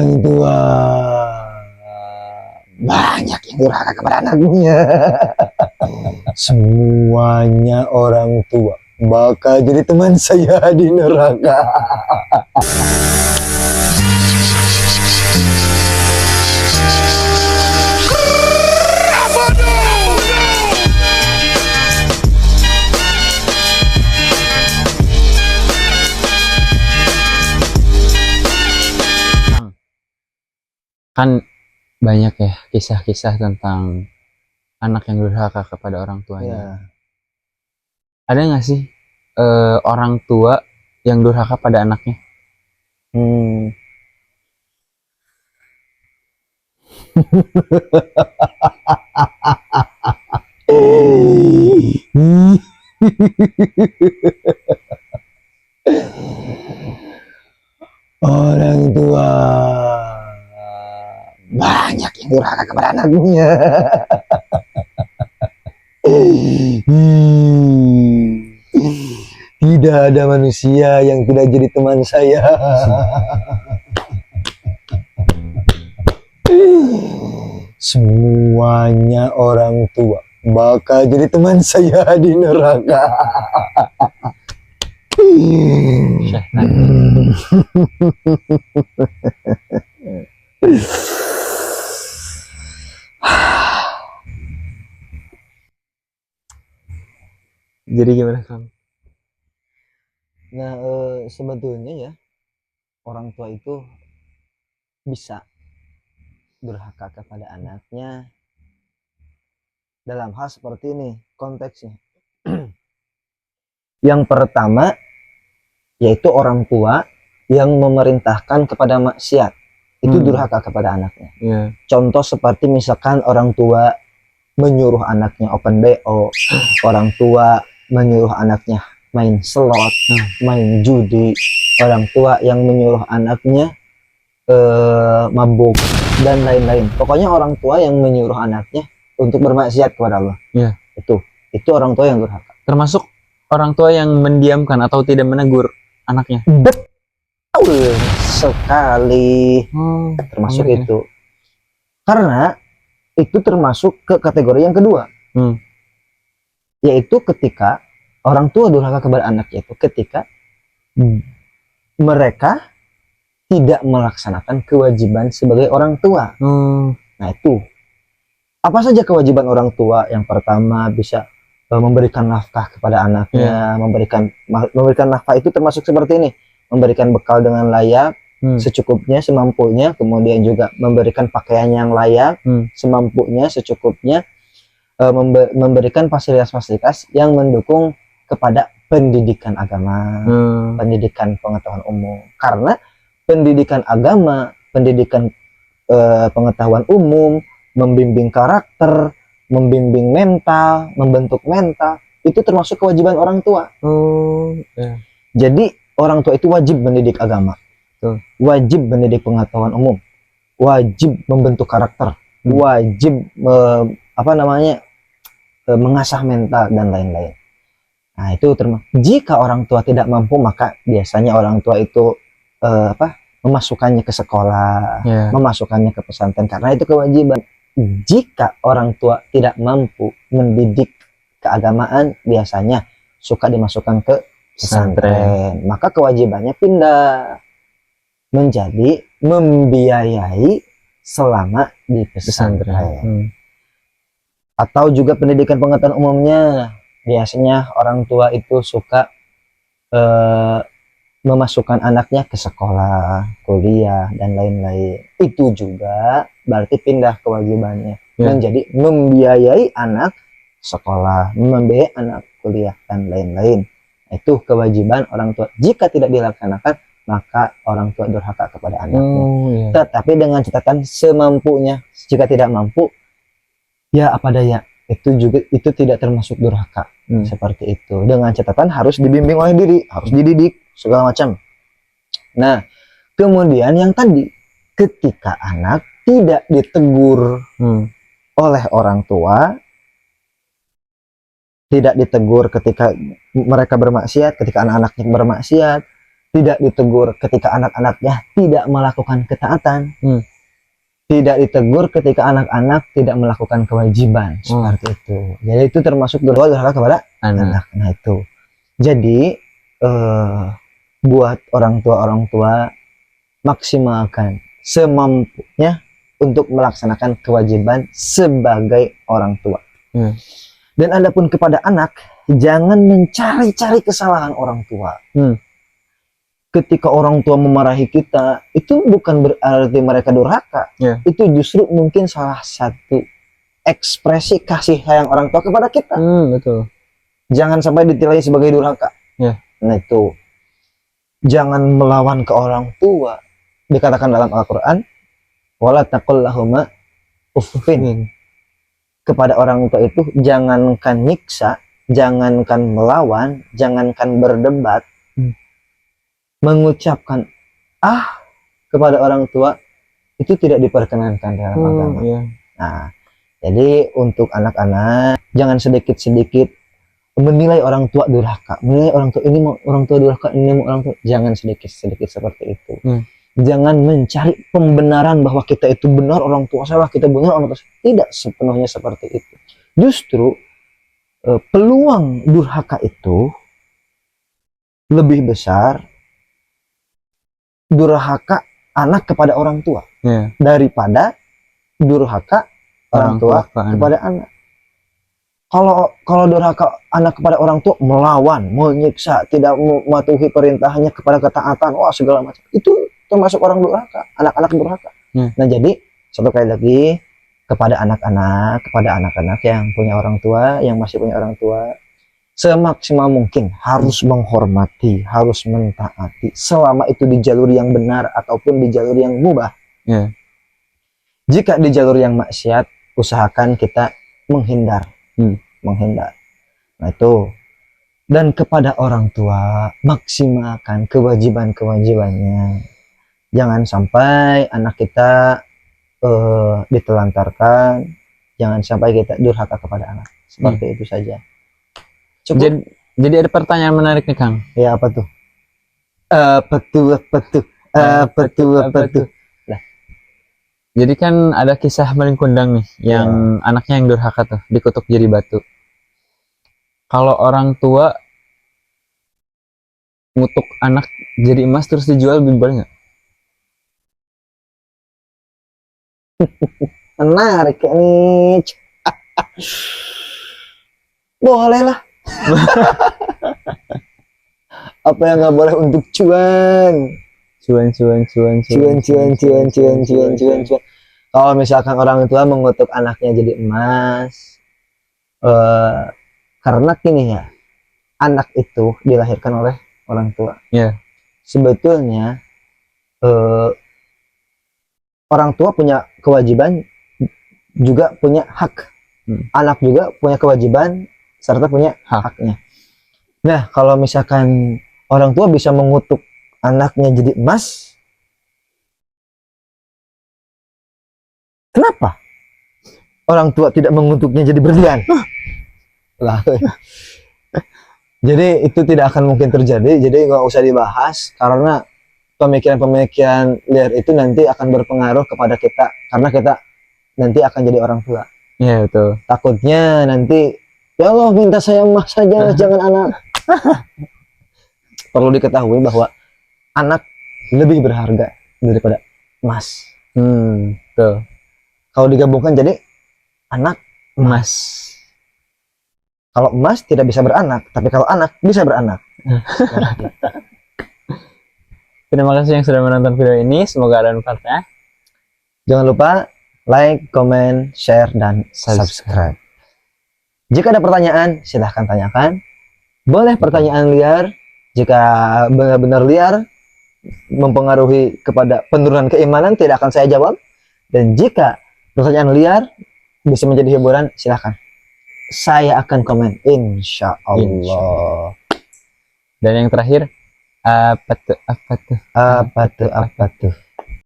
Orang tua banyak yang durhaka kepada anaknya. Semuanya orang tua bakal jadi teman saya di neraka. Kan banyak ya kisah-kisah tentang anak yang durhaka kepada orang tuanya. Ya. Ada nggak sih orang tua yang durhaka pada anaknya? Orang tua banyak yang durhaka kepada anaknya. Tidak ada manusia yang tidak jadi teman saya. Semuanya orang tua bakal jadi teman saya di neraka. Syaitan. Jadi gimana Kang? Nah, sebetulnya ya orang tua itu bisa durhaka kepada anaknya dalam hal seperti ini konteksnya. Yang pertama yaitu orang tua yang memerintahkan kepada maksiat, itu durhaka kepada anaknya. Yeah. Contoh seperti misalkan orang tua menyuruh anaknya open BO, orang tua menyuruh anaknya main slot, main judi, orang tua yang menyuruh anaknya mabuk dan lain-lain. Pokoknya orang tua yang menyuruh anaknya untuk bermaksiat kepada Allah. Yeah. Itu orang tua yang durhaka. Termasuk orang tua yang mendiamkan atau tidak menegur anaknya. Betul sekali. Termasuk menarik itu. Karena itu termasuk ke kategori yang kedua. Yaitu ketika orang tua durhaka kepada anaknya itu ketika mereka tidak melaksanakan kewajiban sebagai orang tua. Nah itu apa saja kewajiban orang tua? Yang pertama bisa memberikan nafkah kepada anaknya, memberikan nafkah itu termasuk seperti ini, memberikan bekal dengan layak, secukupnya, semampunya, kemudian juga memberikan pakaian yang layak, semampunya, secukupnya, memberikan fasilitas-fasilitas yang mendukung kepada pendidikan agama, pendidikan pengetahuan umum. Karena pendidikan agama, pendidikan pengetahuan umum, membimbing karakter, membimbing mental, membentuk mental, itu termasuk kewajiban orang tua. Jadi orang tua itu wajib mendidik agama, wajib mendidik pengetahuan umum, wajib membentuk karakter, wajib mengasah mental dan lain-lain. Nah itu termasuk. Jika orang tua tidak mampu, maka biasanya orang tua itu memasukkannya ke sekolah, memasukkannya ke pesantren, karena itu kewajiban. Jika orang tua tidak mampu mendidik keagamaan, biasanya suka dimasukkan ke pesantren. Maka kewajibannya pindah menjadi membiayai selama di pesantren. Atau juga pendidikan pengetahuan umumnya, biasanya orang tua itu suka memasukkan anaknya ke sekolah, kuliah, dan lain-lain. Itu juga berarti pindah kewajibannya menjadi membiayai anak sekolah, membiayai anak kuliah, dan lain-lain. Itu kewajiban orang tua. Jika tidak dilaksanakan, maka orang tua durhaka kepada anaknya. Tetapi dengan catatan semampunya. Jika tidak mampu, ya apa daya. Itu tidak termasuk durhaka. Seperti itu. Dengan catatan harus dibimbing oleh diri, harus dididik segala macam. Nah, kemudian yang tadi, ketika anak tidak ditegur oleh orang tua, tidak ditegur ketika mereka bermaksiat, ketika anak-anaknya bermaksiat, tidak ditegur ketika anak-anaknya tidak melakukan ketaatan, tidak ditegur ketika anak-anak tidak melakukan kewajiban, seperti itu. Jadi itu termasuk durhaka kepada anak. Nah itu. Jadi buat orang tua maksimalkan semampunya untuk melaksanakan kewajiban sebagai orang tua. Dan adapun kepada anak, jangan mencari-cari kesalahan orang tua. Ketika orang tua memarahi kita, itu bukan berarti mereka durhaka. Itu justru mungkin salah satu ekspresi kasih sayang orang tua kepada kita. Betul. Jangan sampai ditilai sebagai durhaka. Nah itu, jangan melawan ke orang tua. Dikatakan dalam Al-Quran, wala taqul lahuma uffin. Kepada orang tua itu jangankan nyiksa, jangankan melawan, jangankan berdebat, mengucapkan kepada orang tua itu tidak diperkenankan dalam agama. Nah, jadi untuk anak-anak jangan sedikit-sedikit menilai orang tua durhaka, menilai orang tua ini mau orang tua durhaka, ini mau orang tua, jangan sedikit-sedikit seperti itu. Jangan mencari pembenaran bahwa kita itu benar, orang tua salah, kita benar, orang tua salah. Tidak sepenuhnya seperti itu. Justru peluang durhaka itu lebih besar durhaka anak kepada orang tua daripada durhaka orang tua kepada anak. Kalau durhaka anak kepada orang tua, melawan, menyiksa, tidak mematuhi perintahnya kepada ketaatan, segala macam, itu termasuk orang durhaka, anak-anak durhaka. Nah jadi satu kali lagi kepada anak-anak yang punya orang tua, yang masih punya orang tua, semaksimal mungkin harus menghormati, harus mentaati, selama itu di jalur yang benar ataupun di jalur yang mubah. Jika di jalur yang maksiat, usahakan kita menghindar. Nah itu. Dan kepada orang tua, maksimalkan kewajiban-kewajibannya. Jangan sampai anak kita ditelantarkan, jangan sampai kita durhaka kepada anak. Seperti itu saja. Cukup. Jadi ada pertanyaan menarik nih Kang. Ya, apa tuh? Apa tuh? Nah. Jadi kan ada kisah Malin Kundang nih, yang anaknya yang durhaka tuh, dikutuk jadi batu. Kalau orang tua ngutuk anak jadi emas terus dijual, boleh nggak? Menarik nih. Boleh lah. Apa yang nggak boleh untuk cuan. Kalau misalkan orang tua mengutuk anaknya jadi emas, karena gini ya, anak itu dilahirkan oleh orang tua. Sebetulnya orang tua punya kewajiban, juga punya hak. Anak juga punya kewajiban serta punya haknya. Nah, kalau misalkan orang tua bisa mengutuk anaknya jadi emas, kenapa orang tua tidak mengutuknya jadi berlian? Lah. Jadi itu tidak akan mungkin terjadi, jadi nggak usah dibahas, karena pemikiran-pemikiran liar itu nanti akan berpengaruh kepada kita, karena kita nanti akan jadi orang tua. Iya betul. Takutnya nanti, ya Allah minta saya emas saja, jangan anak. Perlu diketahui bahwa anak lebih berharga daripada emas. Tuh. Kalau digabungkan jadi anak Emas. Kalau emas tidak bisa beranak, tapi kalau anak bisa beranak. Terima kasih yang sudah menonton video ini, semoga ada manfaatnya. Jangan lupa like, comment, share, dan subscribe. Jika ada pertanyaan, silahkan tanyakan. Boleh pertanyaan liar, jika benar-benar liar, mempengaruhi kepada penurunan keimanan, tidak akan saya jawab. Dan jika pertanyaan liar bisa menjadi hiburan, silahkan. Saya akan komen, insya Allah. Dan yang terakhir, apa tuh? Apa tuh?